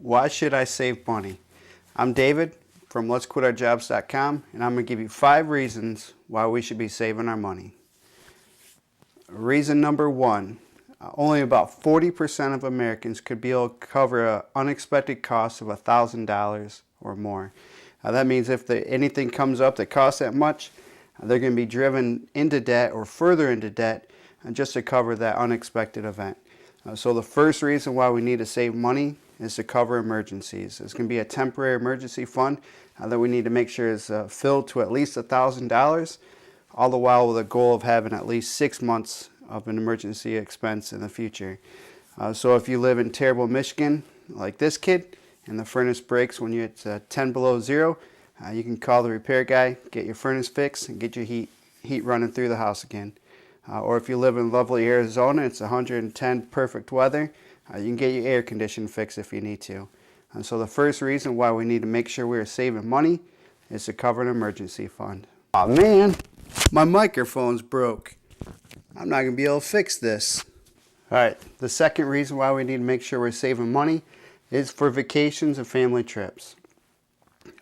Why should I save money? I'm David from letsquitourjobs.com, and I'm going to give you 5 reasons why we should be saving our money. Reason number 1, only about 40% of Americans could be able to cover an unexpected cost of $1,000 or more. That means if anything comes up that costs that much, they're going to be driven into debt or further into debt just to cover that unexpected event. So the first reason why we need to save money is to cover emergencies. It's going to be a temporary emergency fund that we need to make sure is filled to at least $1,000, all the while with a goal of having at least 6 months of an emergency expense in the future. So if you live in terrible Michigan, like this kid, and the furnace breaks when it's 10 below zero, you can call the repair guy, get your furnace fixed, and get your heat running through the house again. Or if you live in lovely Arizona, it's 110 perfect weather, you can get your air conditioning fixed if you need to. So the first reason why we need to make sure we're saving money is to cover an emergency fund. Aw man, my microphone's broke. I'm not going to be able to fix this. Alright, the second reason why we need to make sure we're saving money is for vacations and family trips.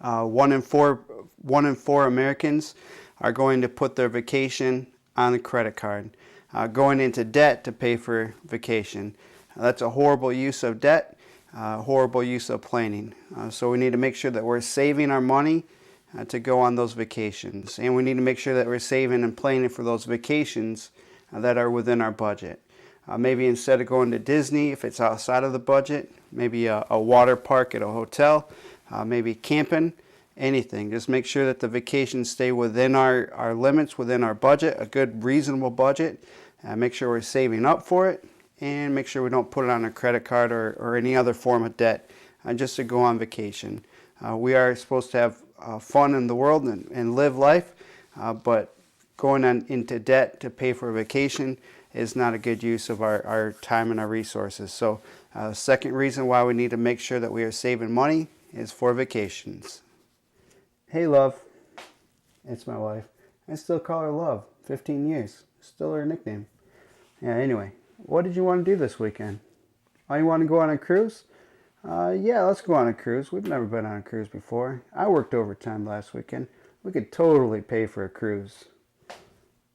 1 in 4 Americans are going to put their vacation on a credit card, going into debt to pay for vacation. That's a horrible use of debt, horrible use of planning. So we need to make sure that we're saving our money to go on those vacations. And we need to make sure that we're saving and planning for those vacations that are within our budget. Maybe instead of going to Disney, if it's outside of the budget, maybe a water park at a hotel, maybe camping, anything. Just make sure that the vacations stay within our limits, within our budget, a good reasonable budget. Make sure we're saving up for it, and make sure we don't put it on a credit card or any other form of debt just to go on vacation. We are supposed to have fun in the world and live life, but going into debt to pay for a vacation is not a good use of our time and our resources. So second reason why we need to make sure that we are saving money is for vacations. Hey love, it's my wife. I still call her Love, 15 years, still her nickname. Yeah, anyway, what did you want to do this weekend? Oh, you want to go on a cruise? Yeah, let's go on a cruise. We've never been on a cruise before. I worked overtime last weekend. We could totally pay for a cruise.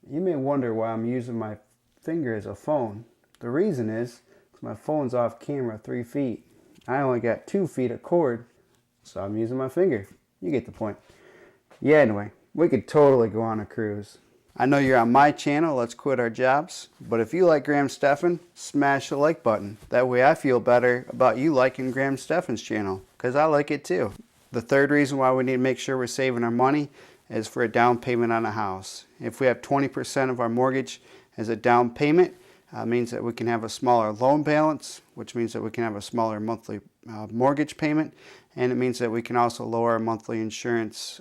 You may wonder why I'm using my finger as a phone. The reason is because my phone's off camera 3 feet. I only got 2 feet of cord, so I'm using my finger. You get the point. Yeah, anyway, we could totally go on a cruise. I know you're on my channel, Let's Quit Our Jobs, but if you like Graham Stephan, smash the like button. That way I feel better about you liking Graham Stephan's channel, because I like it too. The third reason why we need to make sure we're saving our money is for a down payment on a house. If we have 20% of our mortgage as a down payment, means that we can have a smaller loan balance, which means that we can have a smaller monthly mortgage payment, and it means that we can also lower our monthly insurance,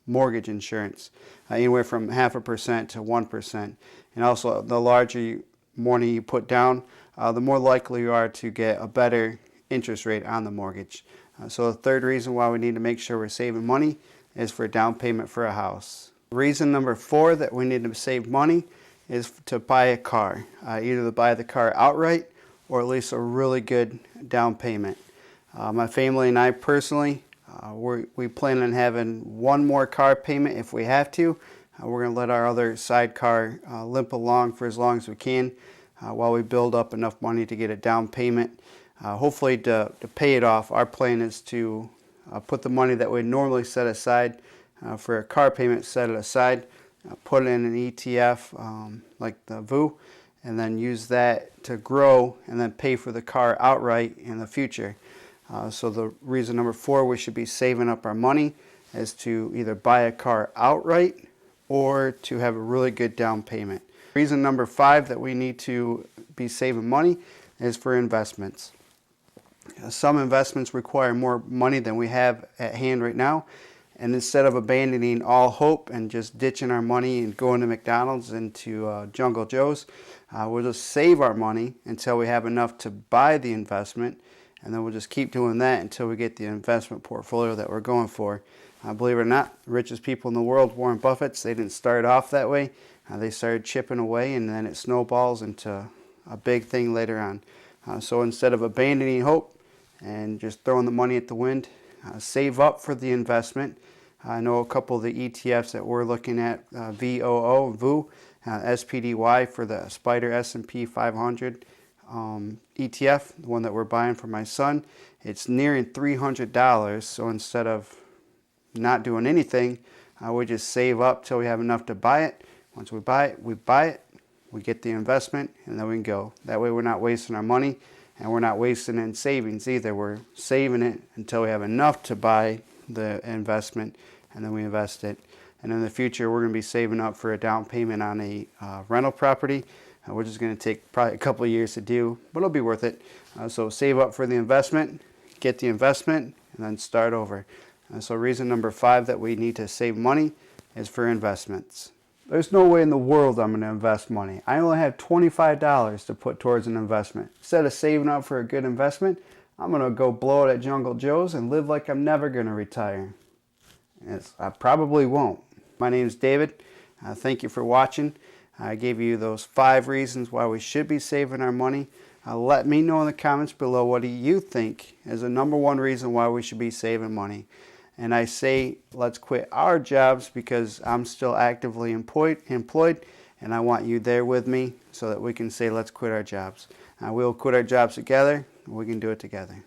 mortgage insurance, anywhere from 0.5% to 1%. And also, the larger money you put down, the more likely you are to get a better interest rate on the mortgage. So the third reason why we need to make sure we're saving money is for a down payment for a house. Reason number 4 that we need to save money is to buy a car. Either to buy the car outright or at least a really good down payment. My family and I personally, we plan on having one more car payment if we have to. We're going to let our other sidecar limp along for as long as we can while we build up enough money to get a down payment. Hopefully to pay it off, our plan is to put the money that we normally set aside for a car payment, set it aside, put it in an ETF like the VU, and then use that to grow and then pay for the car outright in the future. So the reason number 4 we should be saving up our money is to either buy a car outright or to have a really good down payment. Reason number 5 that we need to be saving money is for investments. Some investments require more money than we have at hand right now, and instead of abandoning all hope and just ditching our money and going to McDonald's and to Jungle Joe's, we'll just save our money until we have enough to buy the investment, and then we'll just keep doing that until we get the investment portfolio that we're going for. Believe it or not, the richest people in the world, Warren Buffett's, they didn't start off that way. They started chipping away, and then it snowballs into a big thing later on. So instead of abandoning hope and just throwing the money at the wind. Save up for the investment. I know a couple of the ETFs that we're looking at, VOO, SPDY for the Spider S&P 500 ETF, the one that we're buying for my son. It's nearing $300, so instead of not doing anything, we just save up till we have enough to buy it. Once we buy it, we get the investment, and then we can go. That way we're not wasting our money, and we're not wasting it in savings either. We're saving it until we have enough to buy the investment, and then we invest it. And in the future, we're going to be saving up for a down payment on a rental property, which is going to take probably a couple of years to do, but it'll be worth it. So save up for the investment, get the investment, and then start over. So reason number 5 that we need to save money is for investments. There's no way in the world I'm going to invest money. I only have $25 to put towards an investment. Instead of saving up for a good investment, I'm going to go blow it at Jungle Joe's and live like I'm never going to retire. Yes, I probably won't. My name is David. Thank you for watching. I gave you those 5 reasons why we should be saving our money. Let me know in the comments below, what do you think is the number 1 reason why we should be saving money? And I say let's quit our jobs because I'm still actively employed, and I want you there with me so that we can say let's quit our jobs. We'll quit our jobs together, and we can do it together.